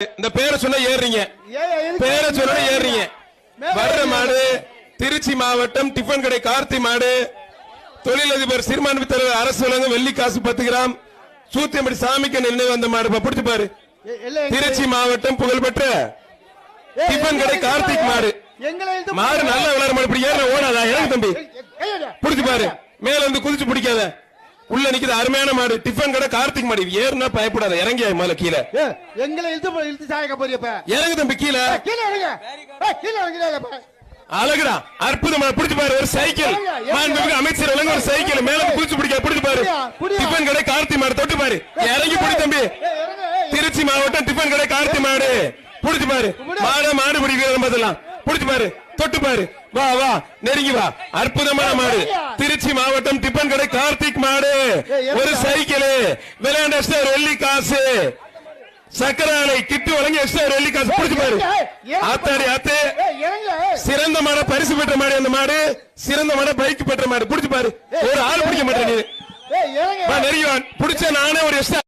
இந்த பேரை சொன்னா ஏறுறீங்க, பேரை சொன்னா ஏறுறீங்க. வர்ற மாடு திருச்சி மாவட்டம் டிஃபன் கடை கார்த்தி மாடு, தொழிலதிபர் சிறுபான்மை தலைவர் அரசு வழங்கும் வெள்ளி காசு 10 கிராம், சூத்தியம்படி சாமிக்கு நினைவு வந்த மாடு பிடிச்சு பாரு. திருச்சி மாவட்டம் புகழ்பெற்ற டிஃபன் கடை கார்த்திக் மாடு. மாடு நல்ல விளையாட மாடு. இப்படி ஏற ஓடாதா? இறங்கு தம்பி, பிடிச்சு பாரு. மேல வந்து குதிச்சு பிடிக்காத. உள்ள நிக்குது அருமையான மாடு, டிஃபன் கடை கார்த்திக் மாடு. ஏறுனா பயப்படாத, இறங்கிய மேல கீழே. இறங்கு தம்பி கீழே. அழகுடா, அற்புதமா பிடிச்சு பாரு. ஒரு சைக்கிள் அமைச்சர் வழங்க ஒரு சைக்கிள் மேல குதிச்சு பிடிக்க பிடிச்சு பாரு. டிஃபன் கடை கார்த்தி மாடு தொட்டு பாரு. இறங்கி பிடி தம்பி. திருச்சி மாவட்டம் டிஃபன் கடை கார்த்தி மாடு பிடிச்சு பாரு. மாடு பிடிக்கலாம் பிடிச்சு பாரு, தொட்டு பாரு. வா வா, நெருங்கி வா. அற்புதமான மாடு, திருச்சி மாவட்டம் டிஃபன் கடை கார்த்திக் மாடு. ஒரு சைக்கிள் விளையாண்ட ஒரு வெள்ளி காசு, சக்கராலை கிட்டு வழங்கி எக்ஸ்ட்ரா வெள்ளி காசு. பிடிச்சு பாரு. ஆத்தாடி ஆத்து, சிறந்த மாட பரிசு பெற்ற மாடு அந்த மாடு. சிறந்த மாட பைக் பெற்ற மாடு. பிடிச்சு பாரு. ஒரு ஆள் பிடிக்க மாட்டேன் நீ. நெருங்கி வா. பிடிச்ச நானே ஒரு எக்ஸ்ட்ரா